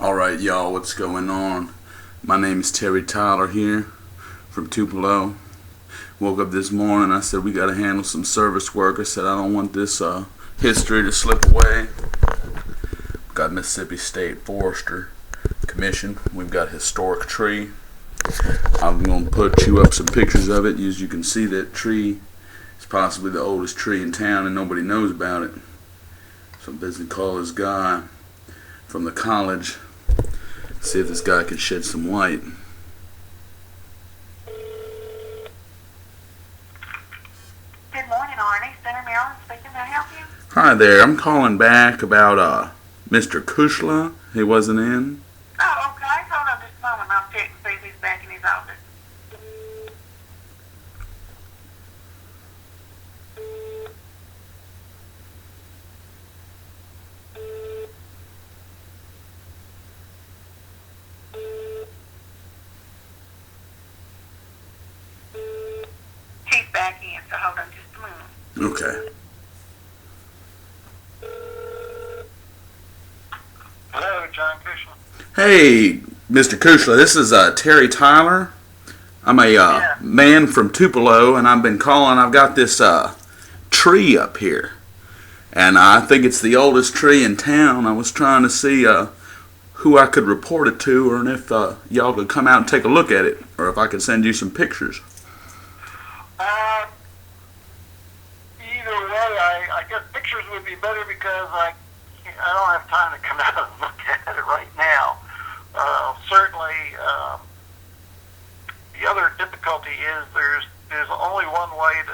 Alright, y'all, what's going on? My name is Terry Tyler here from Tupelo. Woke up this morning, I said we gotta handle some service work. I said I don't want this history to slip away. We've got Mississippi State Forestry Commission. We've got a historic tree. I'm going to put you up some pictures of it. As you can see, that tree is possibly the oldest tree in town and nobody knows about it. So I'm busy calling this guy from the college, see if this guy can shed some light. Good morning, Arnie. Senator Maryland speaking. May I help you? Hi there, I'm calling back about Mr. Kushla. He wasn't in. Oh, okay. Hold on just a moment. I'll check and see if he's back in his office. He's back in, so hold on just a moment. Okay. Hello, John Kushla. Hey, Mr. Kushla, this is Terry Tyler. I'm a man from Tupelo, and I've been calling. I've got this tree up here, and I think it's the oldest tree in town. I was trying to see who I could report it to, or if y'all could come out and take a look at it, or if I could send you some pictures. Either way, I guess pictures would be better because I don't have time to come out and look at it right now. Certainly, the other difficulty is there's only one way to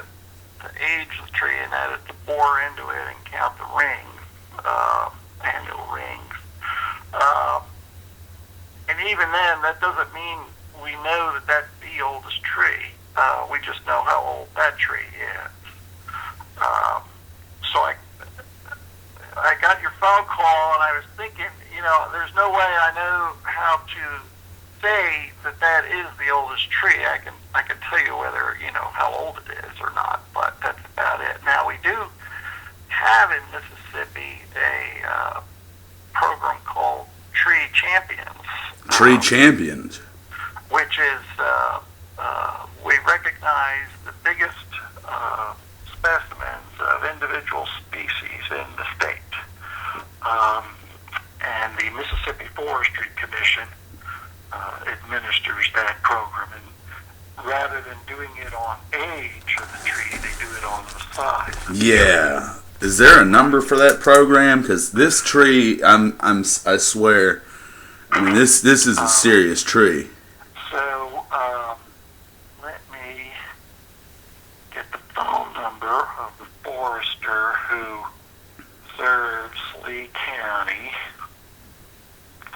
age the tree, and that is to bore into it and count the rings, annual rings. And even then, that doesn't mean we know that that's the oldest tree. We just know how old that tree is. So I got your phone call, and I was thinking, there's no way I know how to say that is the oldest tree. I can tell you whether how old it is or not, but that's about it. Now we do have in Mississippi a program called Tree Champions. Tree Champions. Which is we recognize the biggest specimens of individual species in the state. And the Mississippi Forestry Commission administers that program. And rather than doing it on age of the tree, they do it on the size. Yeah. Is there a number for that program? Because this tree, I swear, this is a serious tree. So let me get the phone number of the forester who serves Lee County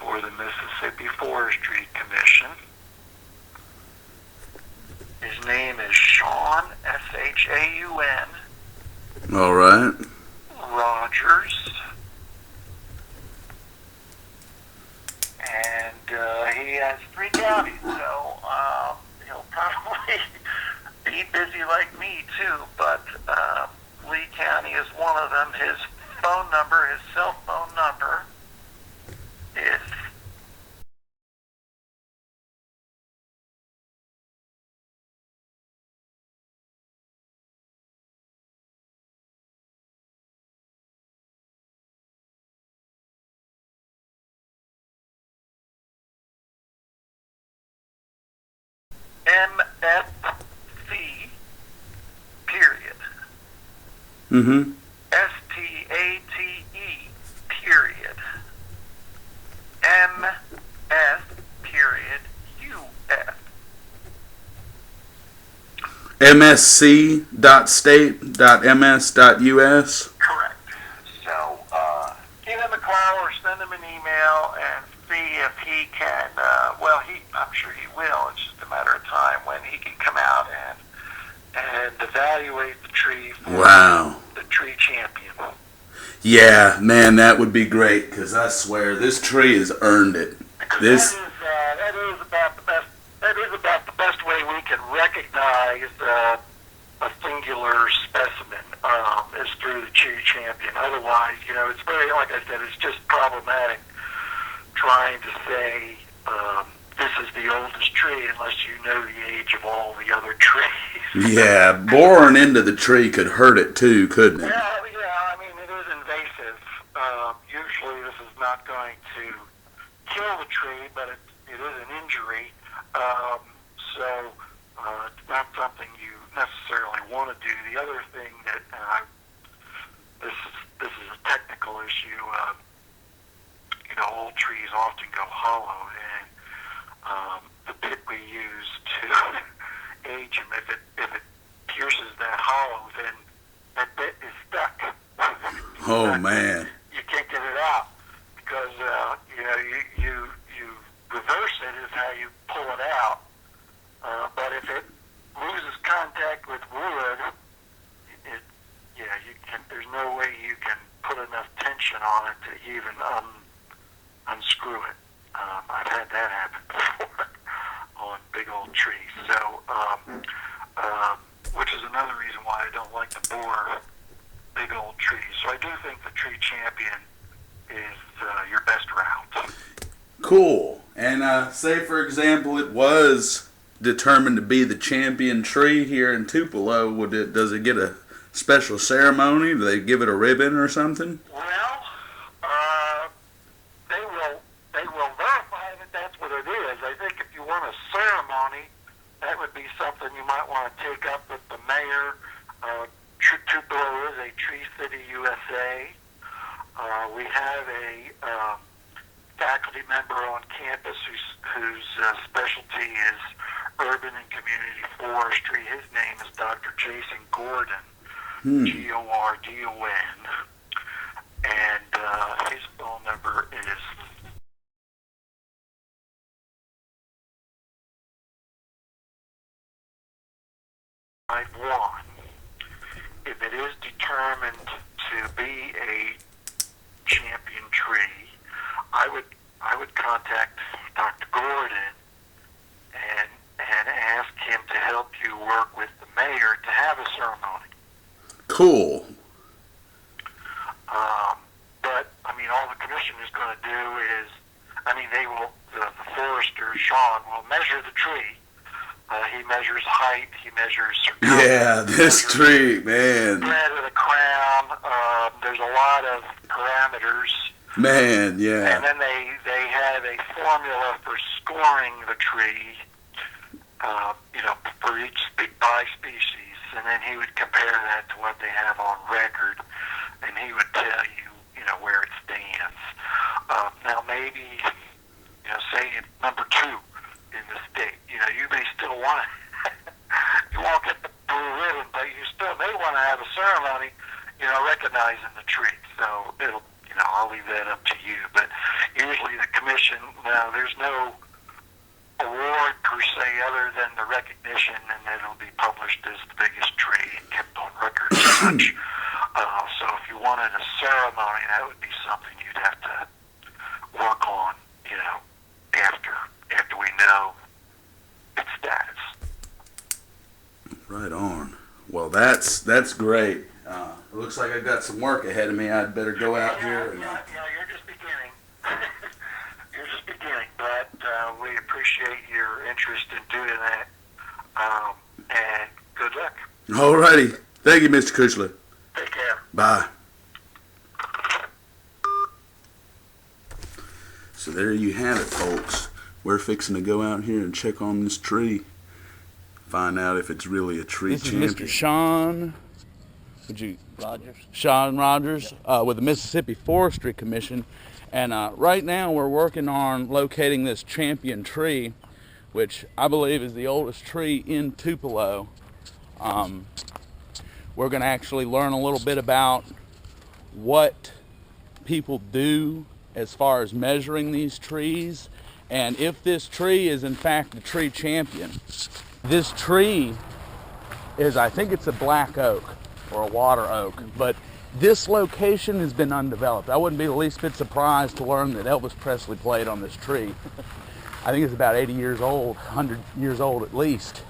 for the Mississippi Forestry Commission. His name is Seaun, S-H-A-U-N. All right. Rogers. And he has 3 counties, so he'll probably be busy like me too, but Lee County is one of them. His phone number, his cell phone number is MSC, period. Mm-hmm. STATE, period. MS, period, US. msc.state.ms.us. Correct. So, give him a call or send him an email and see if he can, I'm sure he will. It's just a matter of time when he can come out and evaluate the tree for the Tree Champion. Yeah, man, that would be great, because I swear this tree has earned it. That is about the best way we can recognize a singular specimen is through the Tree Champion. Otherwise, it's very, like I said, it's just problematic trying to say this is the oldest tree unless you know the age of all the other trees. Yeah, boring into the tree could hurt it too, couldn't it? Yeah, I mean, it is invasive. Usually this is not going to kill the tree, but it is an injury. So it's not something you necessarily want to do. The other thing that, this is a technical issue, old trees often go hollow, and the bit we use to age them, if it pierces that hollow, then that bit is stuck. Oh man! You can't get it out because you reverse it is how you pull it out. But if it loses contact with wood, there's no way you can put enough tension on it to even unscrew it. I've had that happen before on big old trees. So, which is another reason why I don't like to bore big old trees. So I do think the Tree Champion is your best route. Cool. And say, for example, it was determined to be the champion tree here in Tupelo. Does it get a special ceremony? Do they give it a ribbon or something? Well, they will verify that that's what it is. I think if you want a ceremony, that would be something you might want to take up with the mayor. Tupelo is a Tree City, USA. We have a faculty member on campus whose specialty is urban and community forestry. His name is Dr. Jason Gordon, Gordon, and his phone number is 51. If it is determined to be a champion tree, I would contact Dr. Gordon and ask him to help you work with the mayor to have a ceremony. Cool. But I mean, all the commission is going to do is, the forester Seaun will measure the tree. He measures height. He measures circumference. Yeah, this tree, man. Spread of the crown. There's a lot of parameters. Man, yeah. And then they have a formula for scoring the tree, for each by species, and then he would compare that to what they have on record, and he would tell you, where it stands. Now maybe, say it's number 2 in the state, you may still want to, you won't get the blue ribbon, but you still may want to have a ceremony, recognizing the tree. So it'll, I'll leave that up to you. But usually the commission, there's no award per se other than the recognition, and it'll be published as the biggest tree and kept on record as such. So if you wanted a ceremony, that would be something you'd have to work on, after we know its status. Right on. Well, that's great. It looks like I've got some work ahead of me. I'd better go out here. And, you're just beginning. You're just beginning, but we appreciate your interest in doing that. And good luck. All righty. Thank you, Mr. Kuchler. Take care. Bye. So there you have it, folks. We're fixing to go out here and check on this tree. Find out if it's really a tree champion. This is Mr. Seaun Rogers with the Mississippi Forestry Commission. And right now we're working on locating this champion tree, which I believe is the oldest tree in Tupelo. We're going to actually learn a little bit about what people do as far as measuring these trees, and if this tree is in fact a tree champion. This tree is, I think it's a black oak or a water oak, but this location has been undeveloped. I wouldn't be the least bit surprised to learn that Elvis Presley played on this tree. I think it's about 80 years old, 100 years old at least.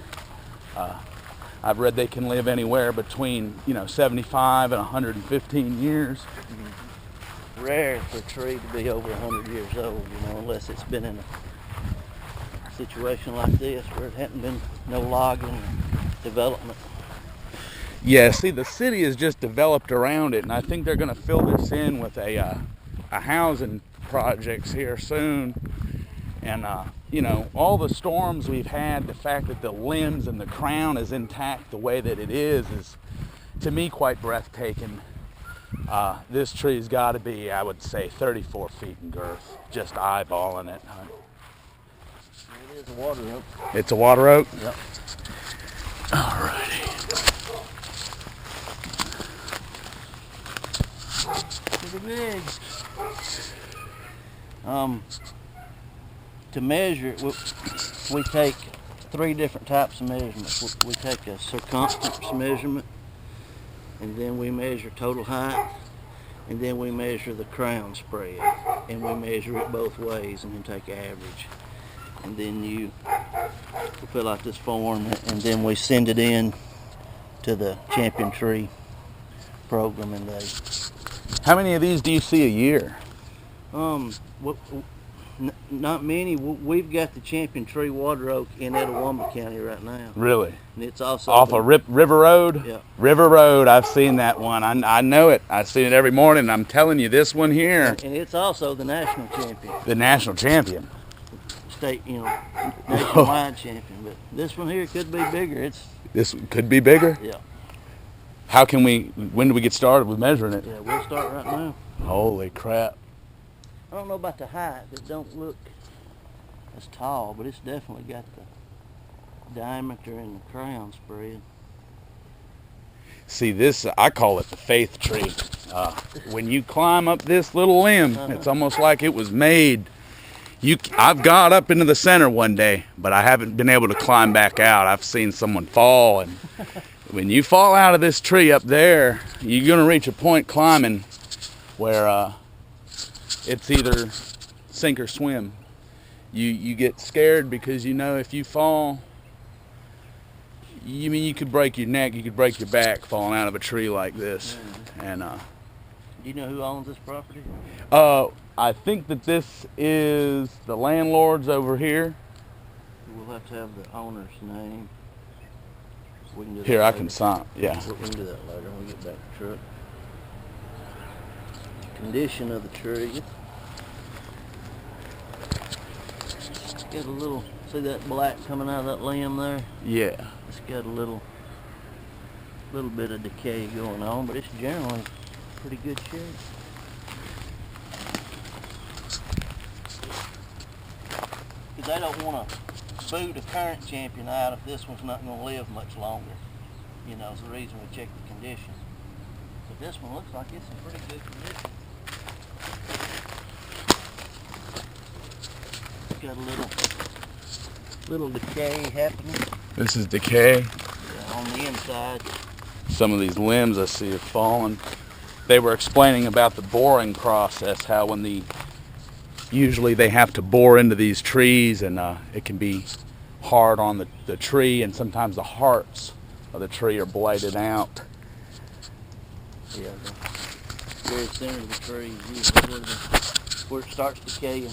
I've read they can live anywhere between 75 and 115 years. rare for a tree to be over 100 years old, you know, unless it's been in a situation like this where it hadn't been no logging or development. Yeah, see, the city has just developed around it, and I think they're going to fill this in with a housing projects here soon. And, you know, all the storms we've had, the fact that the limbs and the crown is intact the way that it is to me, quite breathtaking. This tree's got to be, I would say, 34 feet in girth, just eyeballing it. It is a water oak. It's a water oak? Yep. Alrighty. Pretty big. To measure it, we take 3 different types of measurements. We take a circumference measurement, and then we measure total height, and then we measure the crown spread, and we measure it both ways, and then take average. And then you fill out this form, and then we send it in to the Champion Tree program, and they. How many of these do you see a year? Not many. We've got the Champion Tree water oak in Etowah County right now. Really? And it's also off of River Road? Yeah. River Road, I've seen that one. I know it. I see it every morning. I'm telling you, this one here. And it's also the national champion. The national champion. State, you know, nationwide champion. But this one here could be bigger. This could be bigger? Yeah. When do we get started with measuring it? Yeah, we'll start right now. Holy crap. I don't know about the height. It don't look as tall, but it's definitely got the diameter and the crown spread. See, this, I call it the faith tree. When you climb up this little limb, it's almost like it was made. I've got up into the center one day, but I haven't been able to climb back out. I've seen someone fall, and when you fall out of this tree up there, you're going to reach a point climbing where it's either sink or swim. You get scared because you know if you fall, you could break your neck, you could break your back falling out of a tree like this. And do you know who owns this property? I think that this is the landlord's over here. We'll have to have the owner's name. We can do that Here, I later. can sign. Yeah. We can do that later when we get back to the truck. Condition of the tree. It's got a little, see that black coming out of that limb there? Yeah. It's got a little bit of decay going on, but it's generally pretty good shape. Because they don't want to boot a current champion out if this one's not going to live much longer. You know, is the reason we check the condition. But this one looks like it's in pretty good condition. It's got a little decay happening. This is decay. Yeah, on the inside. Some of these limbs I see have fallen. They were explaining about the boring process, how usually they have to bore into these trees, and it can be hard on the tree, and sometimes the hearts of the tree are bladed out. Yeah, the very center of the tree is usually where it starts decaying.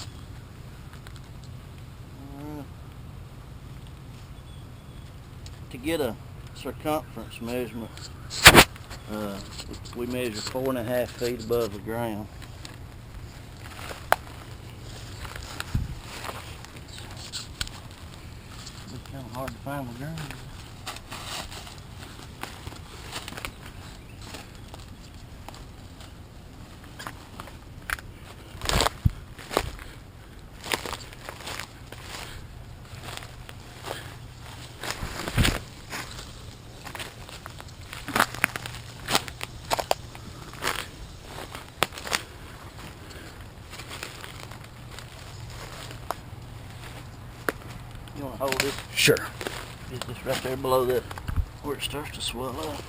To get a circumference measurement, we measure 4.5 feet above the ground. It's kind of hard to find the ground. You want to hold this? Sure. Get this right there below that, where it starts to swell up.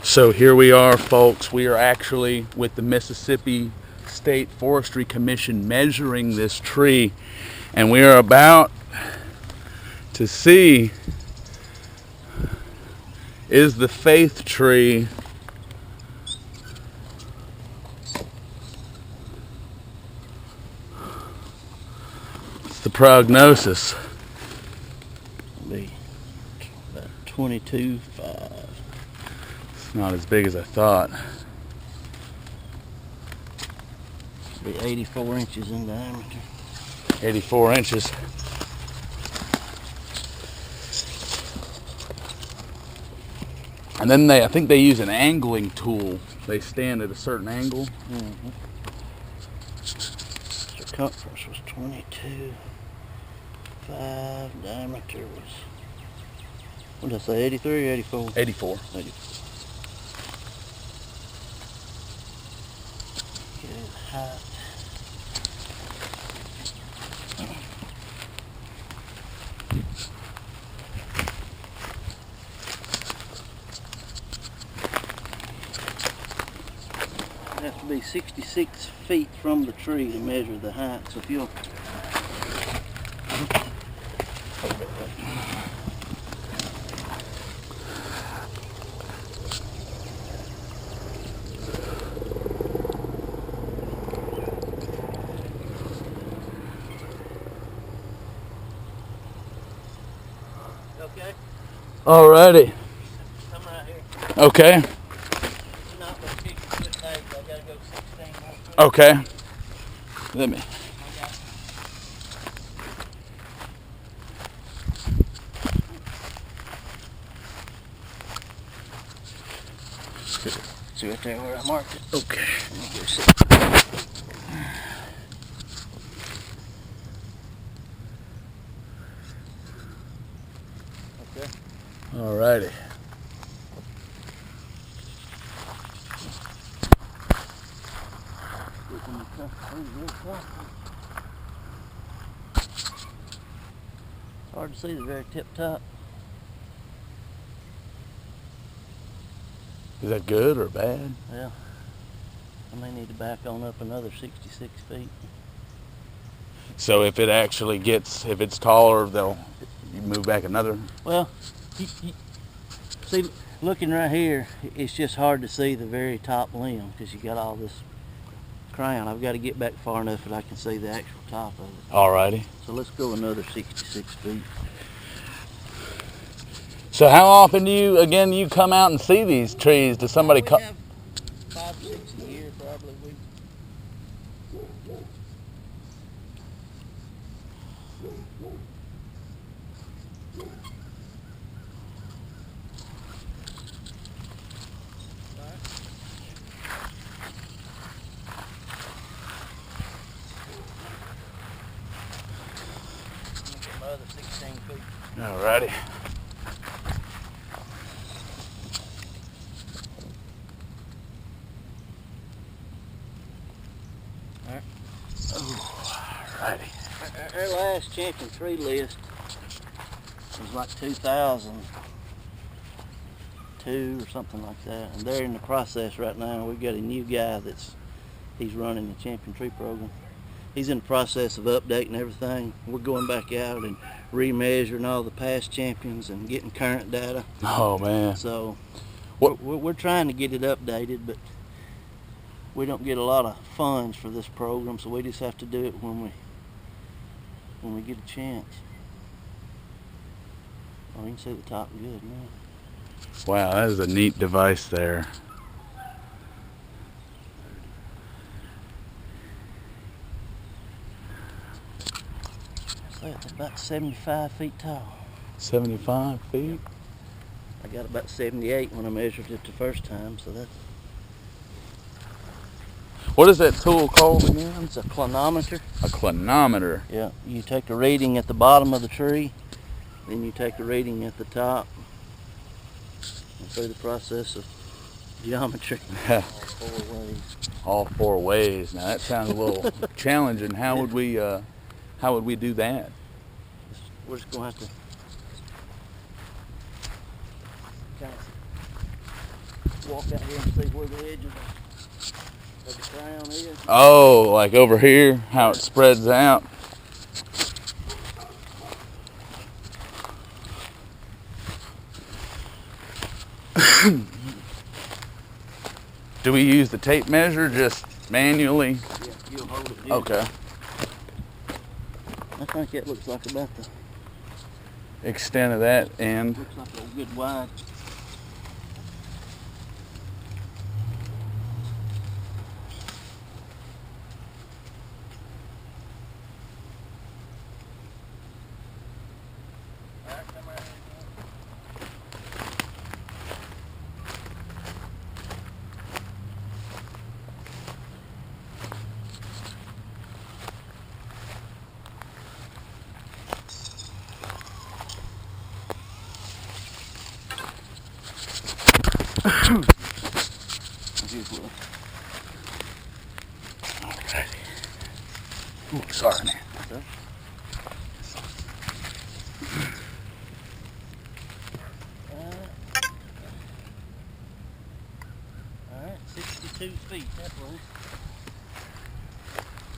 So here we are, folks. We are actually with the Mississippi State Forestry Commission measuring this tree, and we are about to see, is the faith tree the prognosis? It'll be about 22.5. It's not as big as I thought. It'll be 84 inches in diameter. 84 inches. And then I think they use an angling tool. They stand at a certain angle. Mm-hmm. Circumference was 22.5. Diameter was, what did I say, 83 or 84? 84. 84. Okay, the height. It has to be 66 feet from the tree to measure the height. So if you'll okay, Alrighty. come right here. Okay. You're not gonna kick your foot leg. I gotta go 16 more feet. Okay. Let me. See right there where I marked it. Okay. Let me go sit. Okay. Alrighty. It's hard to see the very tip top. Is that good or bad? Yeah. I may need to back on up another 66 feet. So if it actually gets, if it's taller, you move back another. Well, see, looking right here, it's just hard to see the very top limb because you got all this crown. I've got to get back far enough that I can see the actual top of it. Alrighty. So let's go another 66 feet. So how often do you come out and see these trees? Does somebody We come? have 5 or 6 a year probably. Another 16 feet. Alrighty. Alrighty. Our last champion tree list was like 2002 or something like that, and they're in the process right now. We've got a new guy he's running the champion tree program. He's in the process of updating everything. We're going back out and remeasuring all the past champions and getting current data. Oh man. So What- we're trying to get it updated, but we don't get a lot of funds for this program, so we just have to do it when we get a chance. Oh, you can see the top good now. Wow, that is a neat device there. So it's about 75 feet tall. 75 feet? I got about 78 when I measured it the first time, so that's... What is that tool called again? It's a clinometer. A clinometer. Yeah, you take a reading at the bottom of the tree, then you take a reading at the top, and through the process of geometry. All 4 ways. All 4 ways. Now that sounds a little challenging. How would we do that? We're just gonna have to kind of walk out here and see where the edge of the crown is. Oh, like over here, how it spreads out. Do we use the tape measure just manually? Yeah, you'll hold it. Okay. I think that looks like about the extent of that end. looks like a good wide. Alrighty. Ooh, sorry, man. Okay. All right, 62 feet, that was.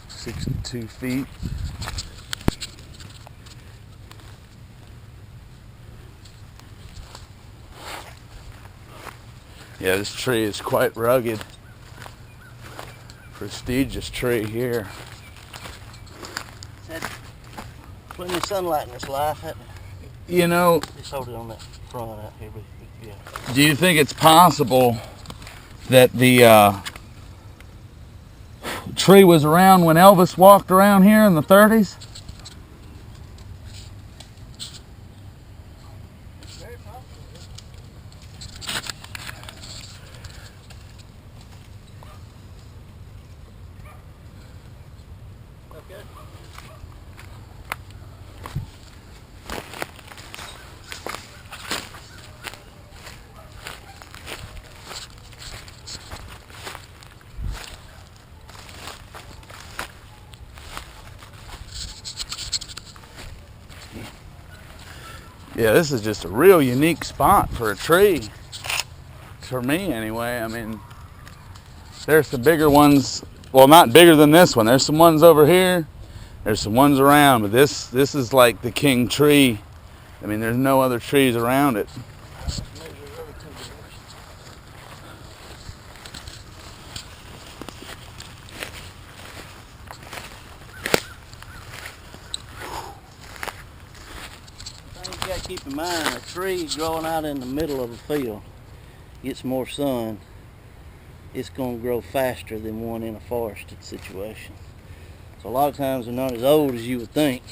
62 feet. Yeah, this tree is quite rugged. Prestigious tree here. Had plenty of sunlight in this life, hadn't it? You know, Just hold it on that front out here, but yeah. do you think it's possible that the tree was around when Elvis walked around here in the 30s? Very possible. Okay. Yeah, this is just a real unique spot for a tree. For me, anyway. I mean, there's some bigger ones. Well, not bigger than this one. There's some ones over here. There's some ones around, but this is like the king tree. I mean, there's no other trees around it. Thing you gotta keep in mind, a tree growing out in the middle of a field gets more sun, it's gonna grow faster than one in a forested situation. So a lot of times they're not as old as you would think.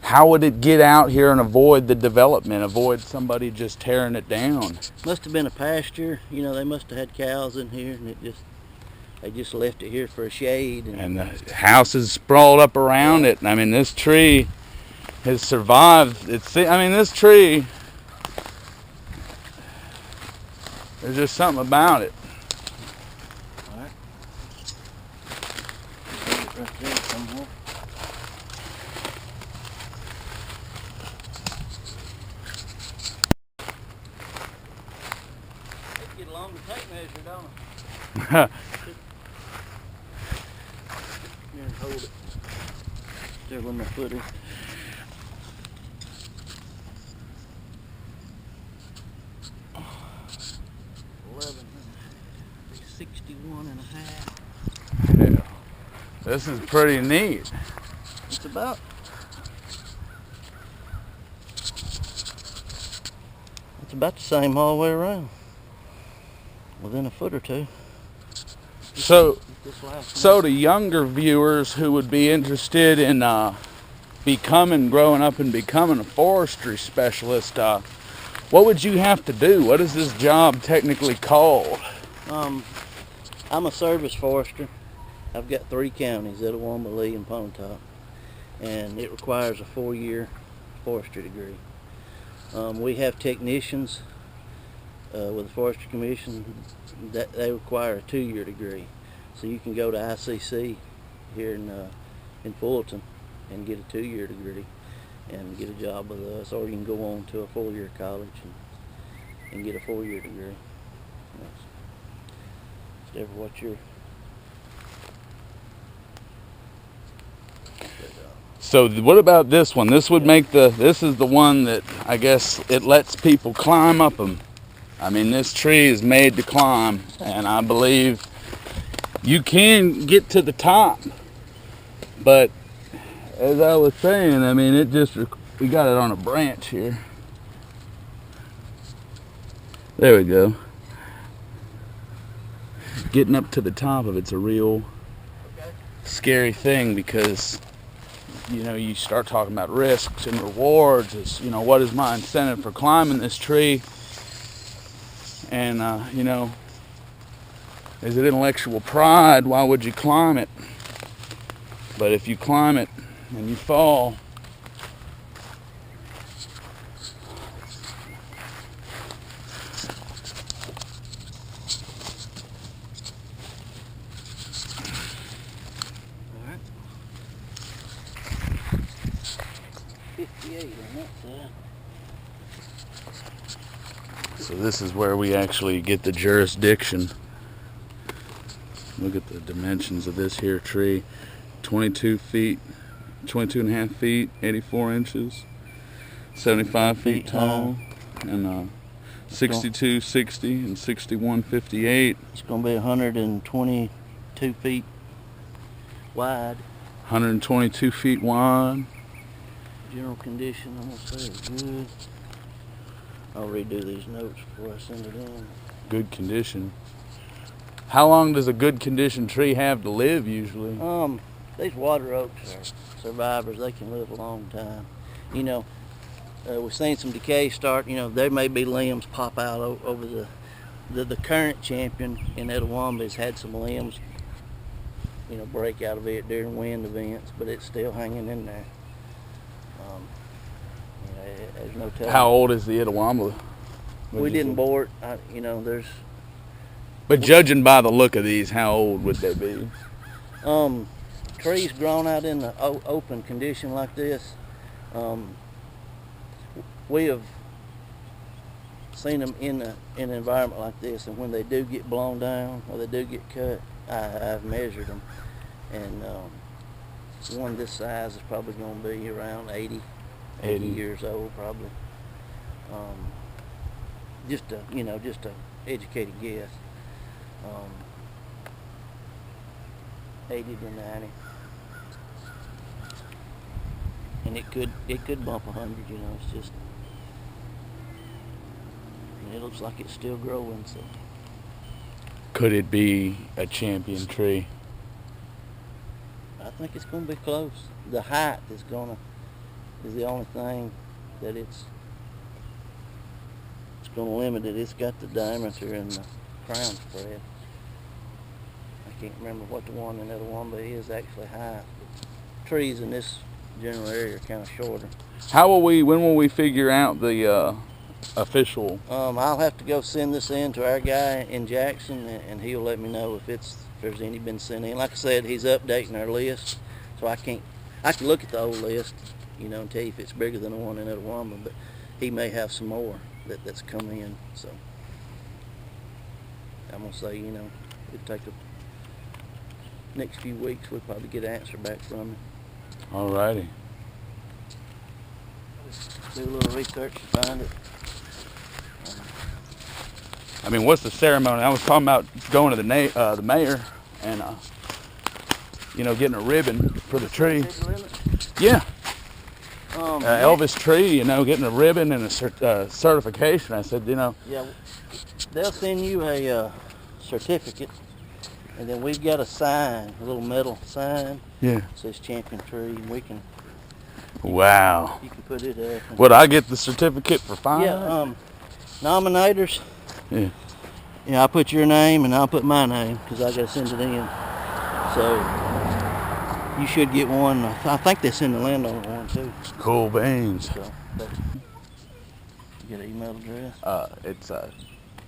How would it get out here and avoid the development, avoid somebody just tearing it down? Must have been a pasture, you know, they must have had cows in here and they just left it here for a shade. And the house is sprawled up around it. I mean, this tree has survived. This tree, there's just something about it. All right. Right there somewhere. They get along the tape measure, don't they? Here, hold it. There with my foot in. Yeah. This is pretty neat. It's about the same all the way around. Within a foot or two. So This last So to younger viewers who would be interested in growing up and becoming a forestry specialist, what would you have to do? What is this job technically called? I'm a service forester. I've got 3 counties, Etowah, Lee, and Pontotoc, and it requires a 4-year forestry degree. We have technicians with the Forestry Commission that they require a 2-year degree. So you can go to ICC here in Fulton and get a 2-year degree and get a job with us, or you can go on to a 4-year college and get a 4-year degree. It's ever what you're. So what about this one? This would make this is the one that I guess it lets people climb up them. I mean, this tree is made to climb, and I believe you can get to the top, but as I was saying, I mean, we got it on a branch here. There we go. Getting up to the top of it's a real scary thing, because you know, you start talking about risks and rewards. Is, you know, what is my incentive for climbing this tree? And you know, is it intellectual pride? Why would you climb it? But if you climb it and you fall, so this is where we actually get the jurisdiction. Look at the dimensions of this here tree. 22 feet, 22 and a half feet, 84 inches, 75 feet tall, and 62, 60, and 61, 58. It's going to be 122 feet wide. 122 feet wide. General condition, I'm going to say it's good. I'll redo these notes before I send it in. Good condition. How long does a good condition tree have to live usually? These water oaks are survivors. They can live a long time. You know, we've seen some decay start. You know, there may be limbs pop out over the current champion in Etowamba has had some limbs, you know, break out of it during wind events, but it's still hanging in there. You know, there's no telling. How old is the Etowamba? We didn't bore it. You know, there's. But judging by the look of these, how old would they be? Trees grown out in the open condition like this, we have seen them in an environment like this, and when they do get blown down or they do get cut, I've measured them, and one this size is probably going to be around 80 years old probably. Just a educated guess. 80 to 90, and it could bump 100. You know, it's just, and it looks like it's still growing. So, could it be a champion tree? I think it's going to be close. The height is the only thing that it's going to limit it. It's got the diameter and the crown spread. I can't remember what the one in Etowamba is actually high. But trees in this general area are kind of shorter. When will we figure out the official? I'll have to go send this in to our guy in Jackson, and he'll let me know if there's any been sent in. Like I said, he's updating our list, so I can look at the old list, you know, and tell you if it's bigger than the one in Etowamba, but he may have some more that's come in. So I'm gonna say, you know, it'll take next few weeks. We'll probably get an answer back from him. Alrighty. Do a little research to find it. I mean, what's the ceremony? I was talking about going to the mayor and you know, getting a ribbon for the tree. Yeah. Elvis tree, you know, getting a ribbon and a certification. I said, you know. Yeah, they'll send you a certificate, and then we've got a sign, a little metal sign. Yeah. It says champion tree, and we can. Wow. You can put it up. Would I get the certificate for fine? Yeah. Nominators. Yeah. Yeah, I'll put your name and I'll put my name because I got to send it in. So you should get one. I think they send the landowner one too. Cool beans. So, you get an email address? It's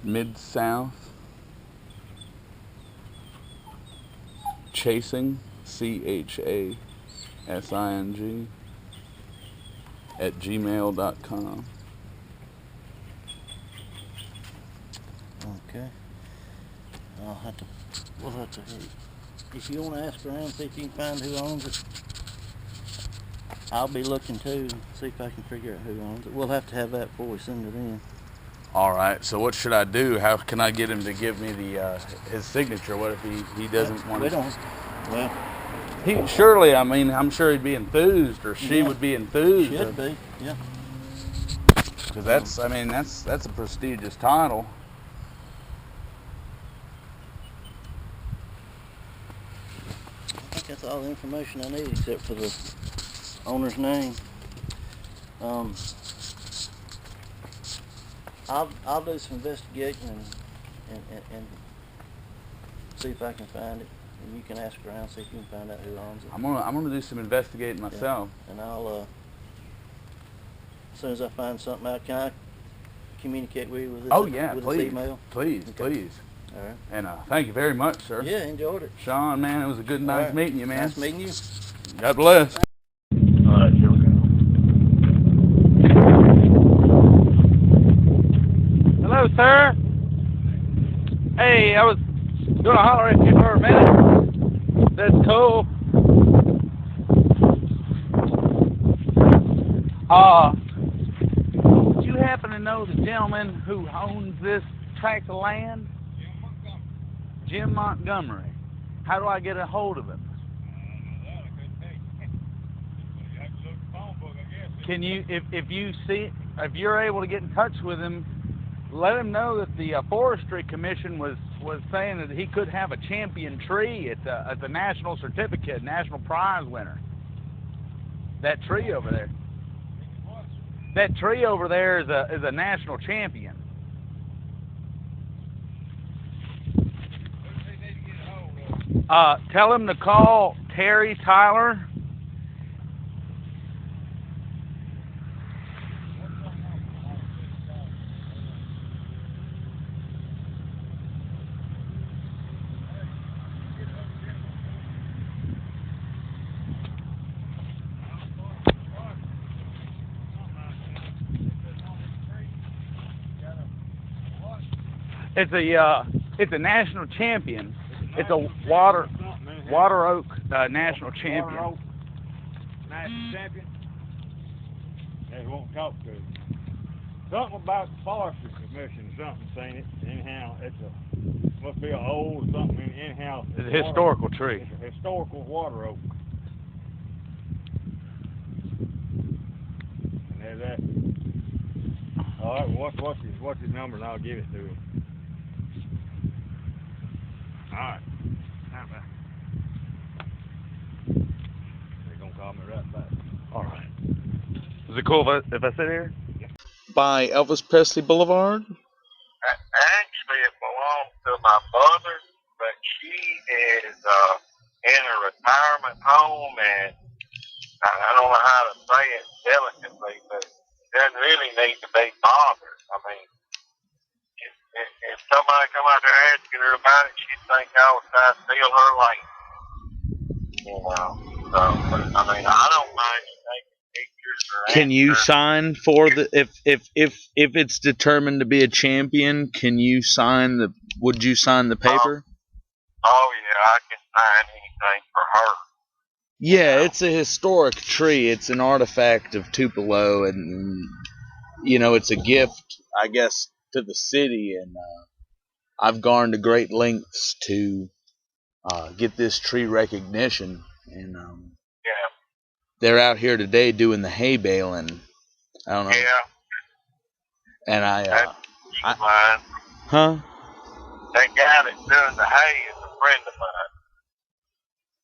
Mid-South Chasing, CHASING @gmail.com. Okay. We'll have to, if you want to ask around, see if you can find who owns it. I'll be looking too, see if I can figure out who owns it. We'll have to have that before we send it in. All right. So what should I do? How can I get him to give me his signature? What if he doesn't want to? Well, he surely, I mean, I'm sure he'd be enthused, or she would be enthused. Should be, yeah. Because that's, I mean, that's a prestigious title. I think that's all the information I need except for the owner's name. I'll do some investigating and see if I can find it, and you can ask around, see if you can find out who owns it. I'm gonna do some investigating myself. Yeah. And I'll as soon as I find something out, can I communicate with you with this? Oh yeah, with please, this email? please, Okay. please. All right. And thank you very much, sir. Yeah, enjoyed it. Sean, man, it was a good, nice right. meeting you, man. Nice meeting you. God bless. All right, here we go. Hello, sir. Hey, I was gonna holler at you for a minute. That's cool. Do you happen to know the gentleman who owns this tract of land? Jim Montgomery. How do I get a hold of him? Can you, if you're able to get in touch with him, let him know that the Forestry Commission was saying that he could have a champion tree. It's a national certificate, national prize winner. That tree over there. That tree over there is a national champion. Tell him to call Terry Tyler. It's a national champion. It's a water oak national champion. Water oak national champion. They won't talk to you. Something about the Forestry Commission, something saying it. Anyhow, must be an old something anyhow. It's a historical tree. It's a historical water oak. And there's that. All right, well, what's his number, and I'll give it to him. All right. They're gonna call me right back. All right. Is it cool if I sit here? By Elvis Presley Boulevard. Actually, it belongs to my mother, but she is in a retirement home, and I don't know how to say it delicately, but it doesn't really need to be bothered. I mean, if somebody come out there asking her about it, she'd think I was trying to steal her land. You know, so, but, I mean, I don't mind taking pictures or Can you answering. sign for the if it's determined to be a champion? Can you sign the? Would you sign the paper? Oh yeah, I can sign anything for her. Yeah, it's a historic tree. It's an artifact of Tupelo, and it's a gift, I guess, to the city. And I've gone to great lengths to get this tree recognition. And Yeah. they're out here today doing the hay baling. I don't know. Yeah. And That's mine. huh? That guy that's doing the hay is a friend of mine.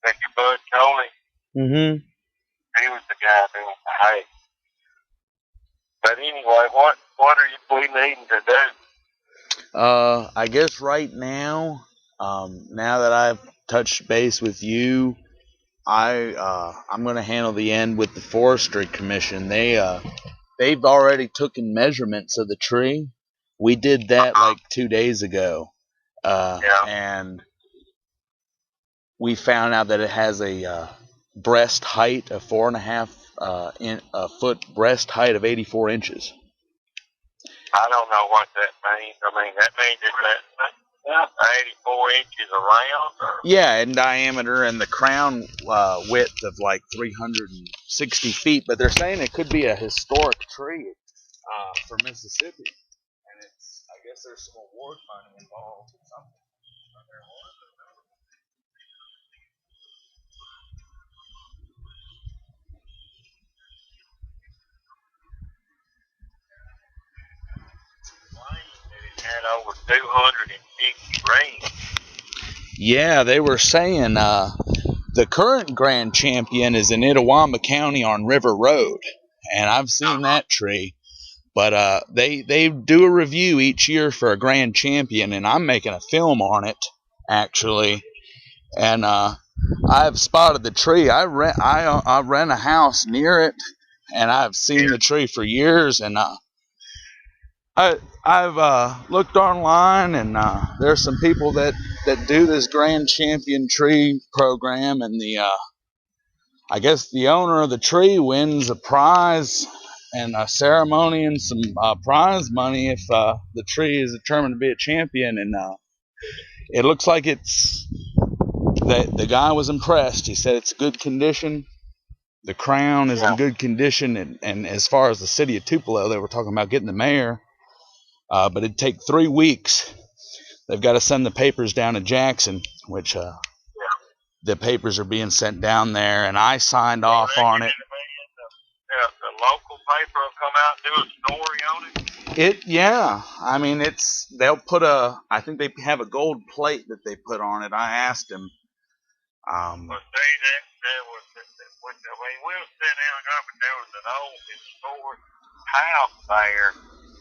That your bud Coley. Mm-hmm. He was the guy doing the hay. But anyway, what are we needing to do? I guess right now, now that I've touched base with you, I'm gonna handle the end with the Forestry Commission. They've already taken measurements of the tree. We did that like 2 days ago, and we found out that it has a breast height of 4.5 foot breast height of 84 inches. I don't know what that means. I mean, that means it's 84 inches around? Or? Yeah, in diameter, and the crown width of like 360 feet. But they're saying it could be a historic tree for Mississippi. And I guess there's some award money involved or something. over 250 rings. Yeah, they were saying the current grand champion is in Itawamba County on River Road, and I've seen that tree. But they do a review each year for a grand champion, and I'm making a film on it actually. And I've spotted the tree. I rent a house near it, and I've seen the tree for years. And I've looked online, and there's some people that do this grand champion tree program, and I guess the owner of the tree wins a prize and a ceremony and some prize money if the tree is determined to be a champion. And it looks like the guy was impressed. He said it's good condition. The crown is in good condition, and as far as the city of Tupelo, they were talking about getting the mayor, but it'd take 3 weeks. They've got to send the papers down to Jackson, which the papers are being sent down there, and I signed off on it. The local paper will come out and do a story on it. Yeah. I mean, they'll put I think they have a gold plate that they put on it. I asked him. Well, see, there was, we were sitting down but there was an old historic house there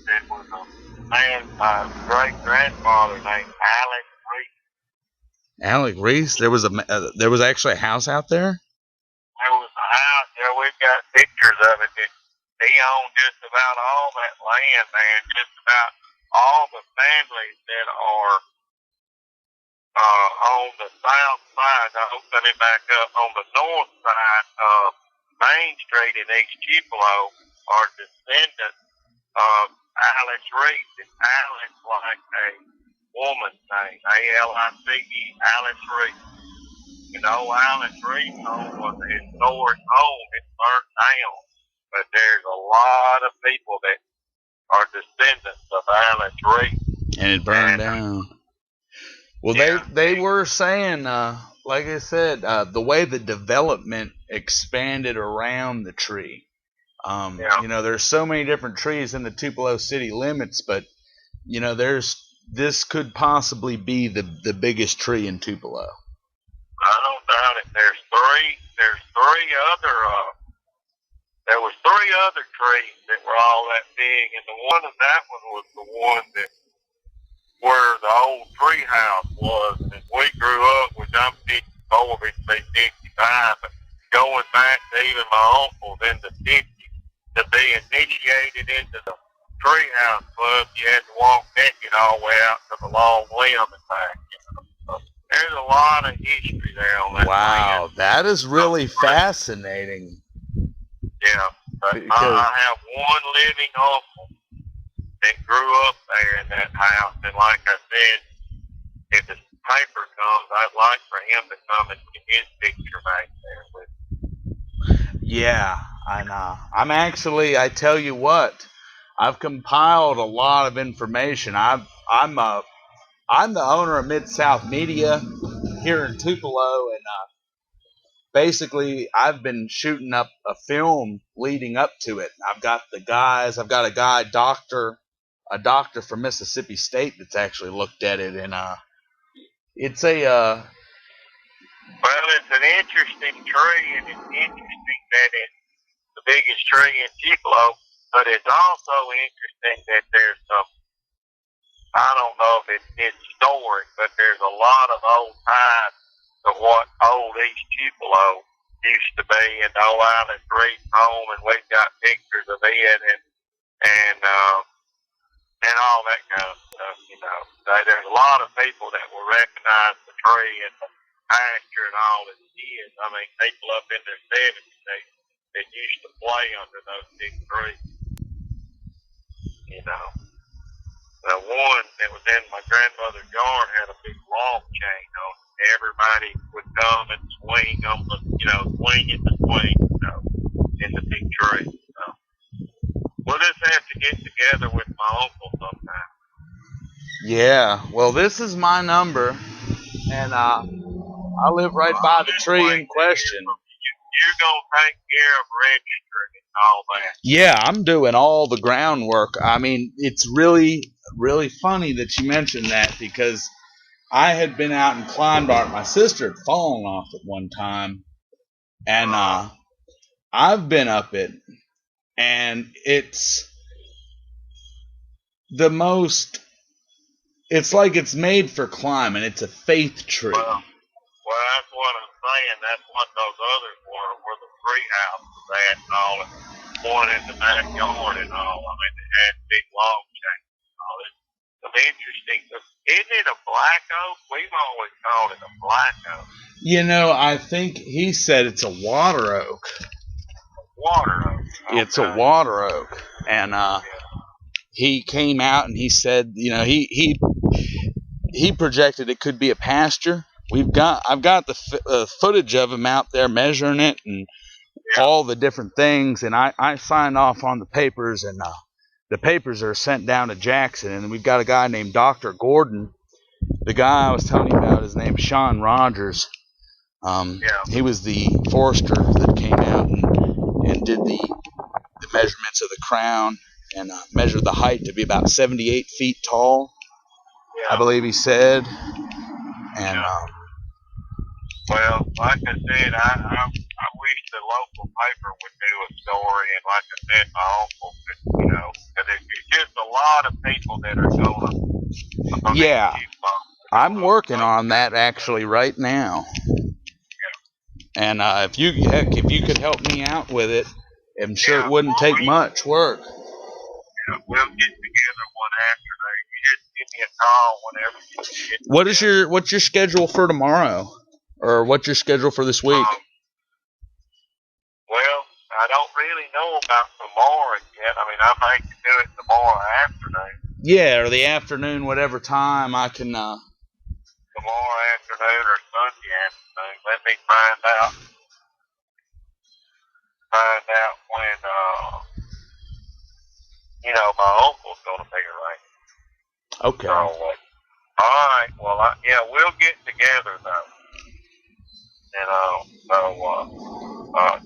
that was a man's great-grandfather named Alex Reese. Alec Reese? There was actually a house out there? There was a house there. We've got pictures of it. He owned just about all that land, man. Just about all the families that are on the south side. I'll put it back up. On the north side of Main Street in East Tupelo are descendants of Alice Reese. It's Alice like a woman's name. A-L-I-C-E, Alice Reese. You know, Alice Reese home was a historic home. It burnt down. But there's a lot of people that are descendants of Alice Reese. And it burned down. Well, they were saying, like I said, the way the development expanded around the tree. You know, there's so many different trees in the Tupelo city limits, but you know, this could possibly be the biggest tree in Tupelo. I don't doubt it. There was three other trees that were all that big, and the one of that one was the one that where the old tree house was. And we grew up with, I'm 54, it's been 55, but going back to even my uncles in the 50s to be initiated into the treehouse club, you had to walk naked all the way out to the long limb and back. You know? So there's a lot of history there on that. Wow, land. That is really fascinating. Yeah, but I have one living uncle that grew up there in that house, and like I said, if the paper comes, I'd like for him to come and get his picture back there with. Yeah, I'm actually, I tell you what, I've compiled a lot of information. I'm the owner of Mid-South Media here in Tupelo, and basically I've been shooting up a film leading up to it. I've got a guy, a doctor from Mississippi State that's actually looked at it, and it's a well, it's an interesting tree, and it's interesting that it's the biggest tree in Tupelo, but it's also interesting that there's some, I don't know if it's historic, but there's a lot of old ties to what old East Tupelo used to be, and the old Alice Reese home, and we've got pictures of it, and all that kind of stuff, you know. There's a lot of people that will recognize the tree and the pasture and all that it is. I mean, people up in their 70s, they used to play under those big trees, you know. The one that was in my grandmother's yard had a big long chain on it. Everybody would come and swing on the, swing in the swing, in the big tree. So we'll just have to get together with my uncle sometime. Yeah, well, this is my number, and I live right by the tree in question. You're going to take care of registering and all that. Yeah, I'm doing all the groundwork. I mean, it's really really funny that you mentioned that, because I had been out and climbed art. My sister had fallen off at one time, and I've been up it, and it's the most. It's like it's made for climbing. It's a faith tree. Well, that's what I'm saying. That's what those others were the tree houses at and all. One in the backyard and all. I mean, they had big log chains and all. It's interesting. Isn't it a black oak? We've always called it a black oak. You know, I think he said it's a water oak. Water oak. Okay. It's a water oak, and he came out and he said, you know, he projected it could be a pasture. I've got the footage of him out there measuring it and all the different things, and I signed off on the papers, and the papers are sent down to Jackson, and we've got a guy named Dr. Gordon. The guy I was telling you about, his name is Seaun Rogers. He was the forester that came out and did the measurements of the crown and measured the height to be about 78 feet tall, I believe he said. And well, like I said, I wish the local paper would do a story, and like I said, my uncle could, you know, because it's just a lot of people that are going to. Yeah, I'm working on that actually right now. And if you could help me out with it, I'm sure it wouldn't take much work. Yeah, we'll get together one afternoon. You just give me a call whenever you get together. What's your schedule for tomorrow, or what's your schedule for this week? Well, I don't really know about tomorrow yet. I mean, I might do it tomorrow afternoon. Yeah, or the afternoon, whatever time I can. Tomorrow afternoon or Sunday afternoon. Let me find out. When you know, my uncle's gonna be around. Okay. So, all right. Well, we'll get together though. And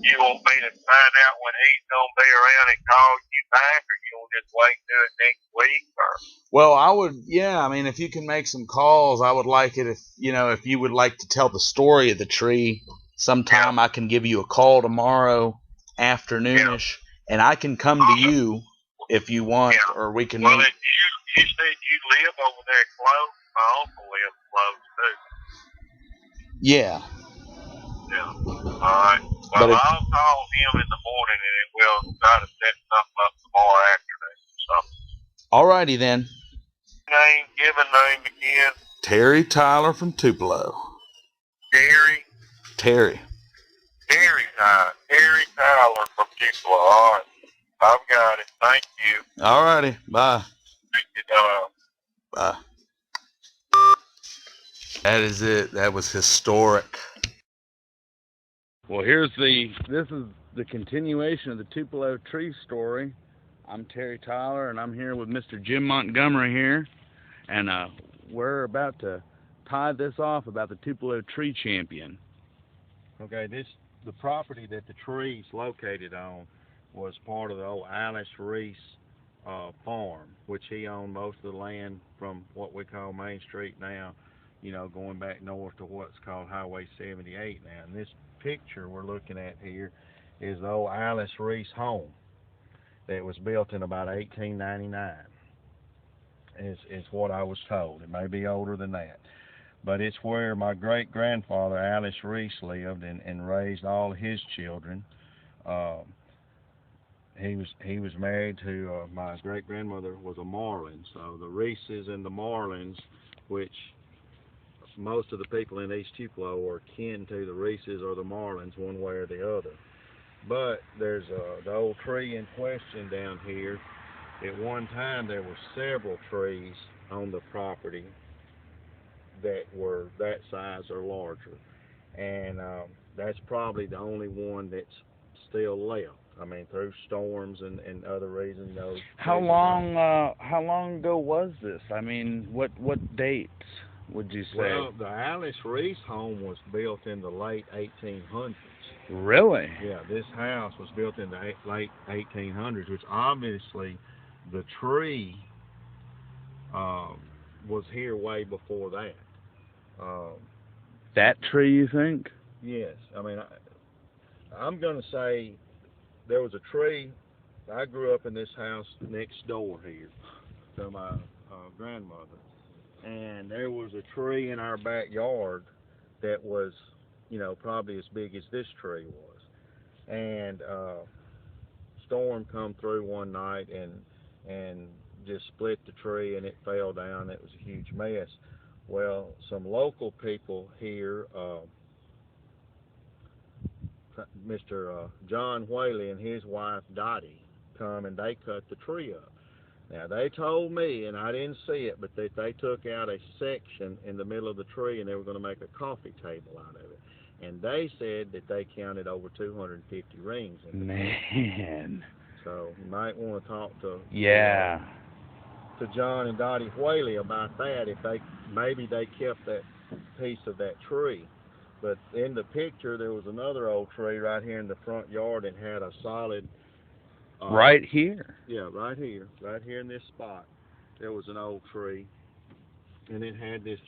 you want me to find out when he's gonna be around and call you back, or you will just wait and do it next week, or? Well, I would. Yeah, I mean, if you can make some calls, I would like it. If you would like to tell the story of the tree sometime, I can give you a call tomorrow afternoonish, and I can come to you if you want, or we can. Well, if you said you live over there close, my uncle lives close too. Yeah. Yeah. All right. Well, I'll call him in the morning, and we'll try to set something up tomorrow afternoon. So. All righty then. Give a name again. Terry Tyler from Tupelo. Terry Tyler from Tupelo. All right. I've got it. Thank you. All righty. Bye. Thank you. Bye. That is it. That was historic. Well, this is the continuation of the Tupelo tree story. I'm Terry Tyler, and I'm here with Mr. Jim Montgomery here, and we're about to tie this off about the Tupelo Tree Champion. Okay, the property that the tree's located on was part of the old Alice Reese farm, which he owned most of the land from what we call Main Street now, you know, going back north to what's called Highway 78 now. And this picture we're looking at here is the old Alice Reese home that was built in about 1899, is what I was told. It may be older than that. But it's where my great-grandfather, Alice Reese, lived and raised all his children. He was married to my great-grandmother was a Marlin. So the Reeses and the Marlins, which most of the people in East Tupelo are kin to the Reeses or the Marlins one way or the other. But there's the old tree in question down here. At one time there were several trees on the property that were that size or larger, and that's probably the only one that's still left. I mean, through storms and other reasons. How long ago was this? I mean, what dates would you say? Well, the Alice Reese home was built in the late 1800s. Really? Yeah, this house was built in the late 1800s, which obviously the tree was here way before that. That tree, you think? Yes, I mean, I'm going to say there was a tree. I grew up in this house next door here to my grandmother, and there was a tree in our backyard that was, you know, probably as big as this tree was. And storm come through one night and just split the tree, and it fell down. It was a huge mess. Well, some local people here, Mr. John Whaley and his wife Dottie, come and they cut the tree up. Now they told me, and I didn't see it, but that they took out a section in the middle of the tree and they were going to make a coffee table out of it. And they said that they counted over 250 rings in the Man. So you might want to talk to to John and Dottie Whaley about that, if maybe they kept that piece of that tree. But in the picture there was another old tree right here in the front yard and had a solid right here. Yeah, right here in this spot there was an old tree, and it had this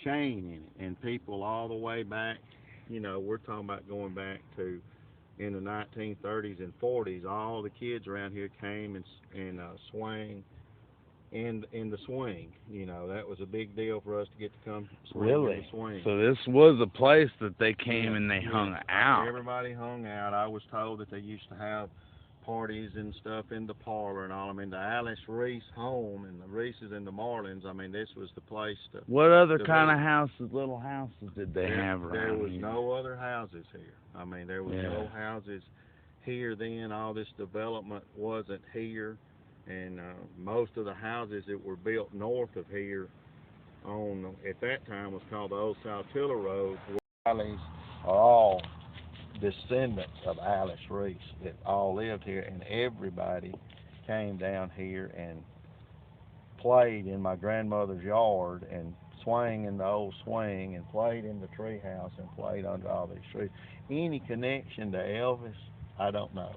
chain in it, and people all the way back, you know, we're talking about going back to in the 1930s and 40s, all the kids around here came and swang in the swing. You know, that was a big deal for us to get to come swing in the swing. So this was a place that they came and they hung out. Everybody hung out. I was told that they used to have parties and stuff in the parlor and all. I mean, the Alice Reese home and the Reeses and the Marlins, I mean, this was the place to... What other kind of houses, little houses did they have around There was here? no other houses here. I mean, there was no houses here then. All this development wasn't here. And most of the houses that were built north of here on, at that time, was called the Old South Tupelo Road. Alleys are all descendants of Alice Reese that all lived here, and everybody came down here and played in my grandmother's yard and swang in the old swing and played in the tree house and played under all these trees. Any connection to Elvis, I don't know.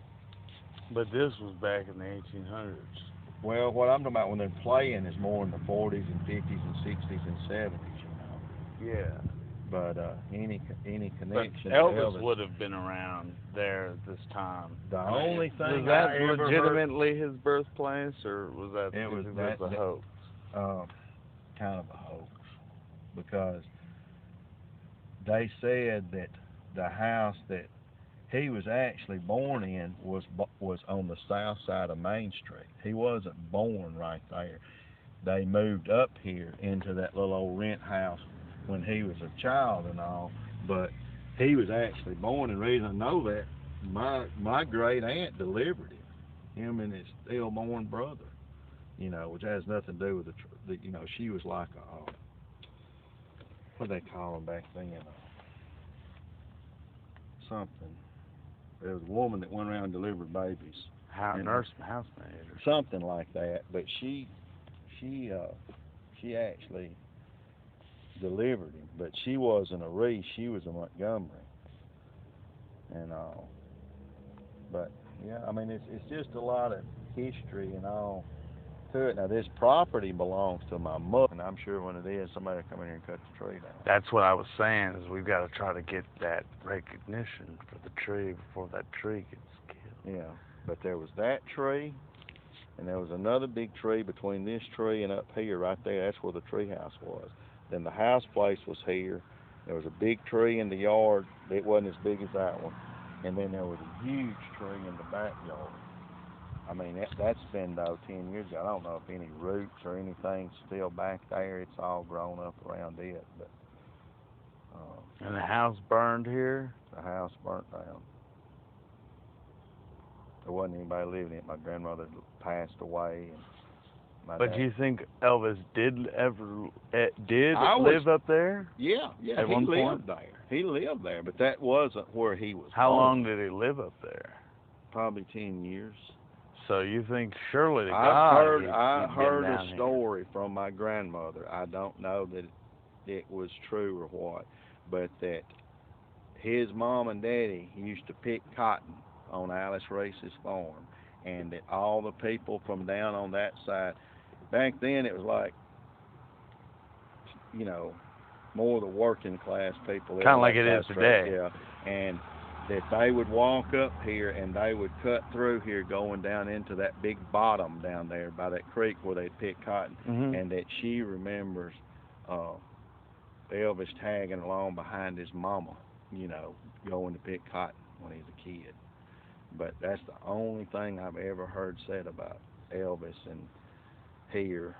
But this was back in the 1800s. Well, what I'm talking about when they're playing is more in the 40s and 50s and 60s and 70s, you know. Yeah. But any connection But to Elvis would have been around there at this time. The only thing was that I ever legitimately his birthplace, or was that it was a hoax? Kind of a hoax, because they said that the house that he was actually born in was on the south side of Main Street. He wasn't born right there. They moved up here into that little old rent house when he was a child and all, but he was actually born, and the reason I know that, my great aunt delivered him and his stillborn brother, you know, which has nothing to do with the you know, she was like a, what they call them back then, something. There was a woman that went around and delivered babies. Housemaid or something like that, but she actually delivered him, but she wasn't a Reese, she was a Montgomery and all. But yeah, I mean, it's just a lot of history and all to it. Now this property belongs to my mother, and I'm sure when it is, somebody will come in here and cut the tree down. That's what I was saying, is we've got to try to get that recognition for the tree before that tree gets killed. Yeah, but there was that tree, and there was another big tree between this tree and up here, right there. That's where the tree house was. Then the house place was here. There was a big tree in the yard. It wasn't as big as that one. And then there was a huge tree in the backyard. I mean, that's been, though, 10 years ago. I don't know if any roots or anything's still back there. It's all grown up around it. But and the house burned here? The house burnt down. There wasn't anybody living in it. My grandmother passed away. And but do you think Elvis did live up there? Yeah, he lived there. He lived there, but that wasn't where he was. How long did he live up there? Probably 10 years. So you think surely to God I he'd heard been a down story from my grandmother. I don't know that it was true or what, but that his mom and daddy used to pick cotton on Alice Reese's farm, and that all the people from down on that side, back then it was like you know, more of the working class people. Kind of like it is today. Yeah, and that they would walk up here and they would cut through here going down into that big bottom down there by that creek where they pick cotton, and that she remembers Elvis tagging along behind his mama, you know, going to pick cotton when he was a kid. But that's the only thing I've ever heard said about Elvis and here,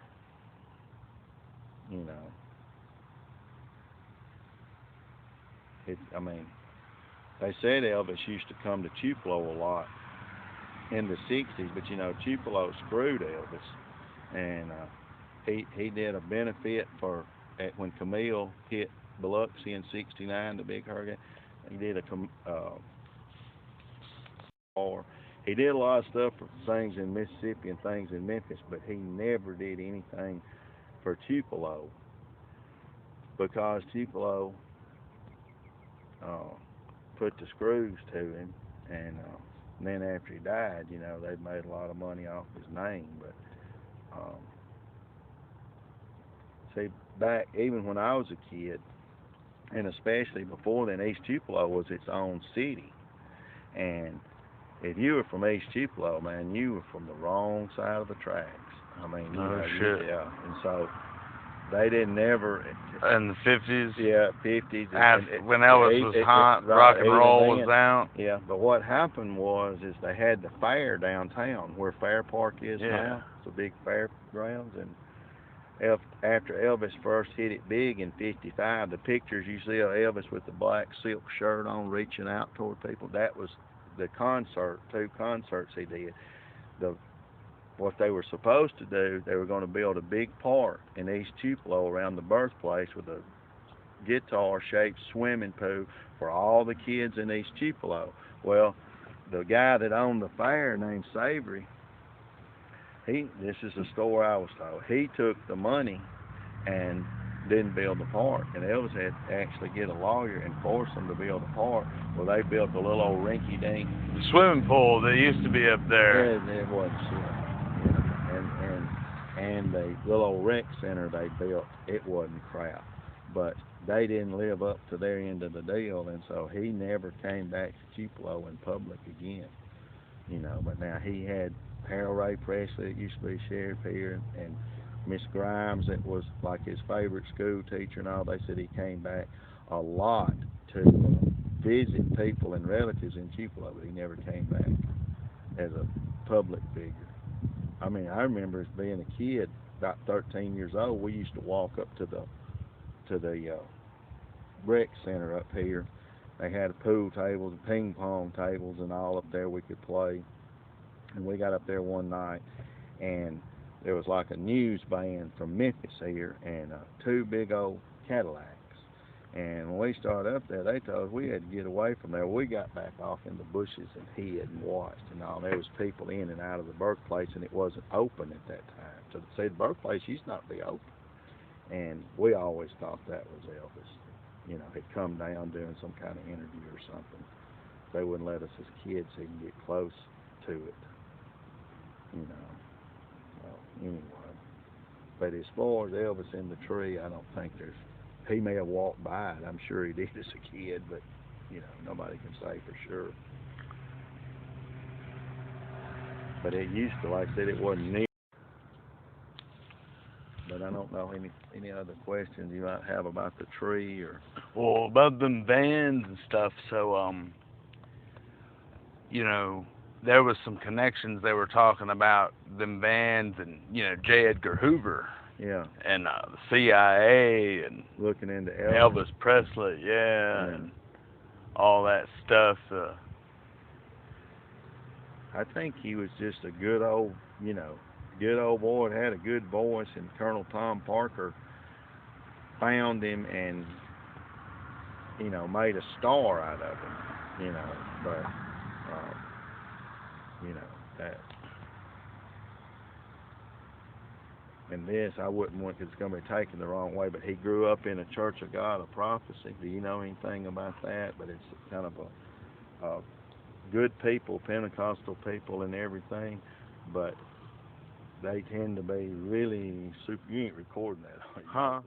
you know. I mean, they said Elvis used to come to Tupelo a lot in the 60s, but you know, Tupelo screwed Elvis, and he did a benefit for when Camille hit Biloxi in '69, the big hurricane. He did he did a lot of stuff for things in Mississippi and things in Memphis, but he never did anything for Tupelo because Tupelo put the screws to him, and then after he died, you know, they made a lot of money off his name. But see, back even when I was a kid, and especially before then, East Tupelo was its own city, and if you were from East Tupelo, man, you were from the wrong side of the tracks. I mean, you know, yeah, and so they didn't ever. In the 50s? Yeah, 50s. When Elvis was hot, rock and roll was out. Yeah, but what happened is they had the fair downtown where Fair Park is now. It's a big fairgrounds, and after Elvis first hit it big in '55, the pictures you see of Elvis with the black silk shirt on reaching out toward people, that was the concert, 2 concerts he did. What they were supposed to do, they were going to build a big park in East Tupelo around the birthplace with a guitar-shaped swimming pool for all the kids in East Tupelo. Well, the guy that owned the fair named Savory, this is a story I was told, he took the money and didn't build the park, and Elvis had to actually get a lawyer and force them to build a park. Well, they built a little old rinky-dink swimming pool that used to be up there. Yeah, it wasn't swimming. And the little old rec center they built, it wasn't crap, but they didn't live up to their end of the deal, and so he never came back to Tupelo in public again, you know. But now he had Harold Ray Presley that used to be sheriff here, and Miss Grimes, that was like his favorite school teacher and all. They said he came back a lot to visit people and relatives in Tupelo, but he never came back as a public figure. I mean, I remember as being a kid, about 13 years old, we used to walk up to the rec center up here. They had pool tables and ping pong tables and all up there we could play. And we got up there one night, and there was like a news band from Memphis here, and 2 big old Cadillacs. And when we started up there, they told us we had to get away from there. We got back off in the bushes and hid and watched and all. There was people in and out of the birthplace, and it wasn't open at that time. So to say the birthplace used not to be open. And we always thought that was Elvis. You know, he'd come down doing some kind of interview or something. They wouldn't let us as kids even get close to it. You know. Well, anyway. But as far as Elvis in the tree, I don't think he may have walked by it. I'm sure he did as a kid, but, you know, nobody can say for sure. But it used to, like I said, it wasn't near. But I don't know any other questions you might have about the tree or. Well, about them vans and stuff, so, you know, there was some connections. They were talking about them vans and, you know, J. Edgar Hoover. Yeah. And the CIA and looking into Elvis Presley, and all that stuff. I think he was just a good old boy that had a good voice, and Colonel Tom Parker found him and, you know, made a star out of him, you know. But, you know, that. And this, I wouldn't want, because it's going to be taken the wrong way, but he grew up in a Church of God of Prophecy. Do you know anything about that? But it's kind of a good people, Pentecostal people and everything, but they tend to be really super. You ain't recording that, are you? Huh?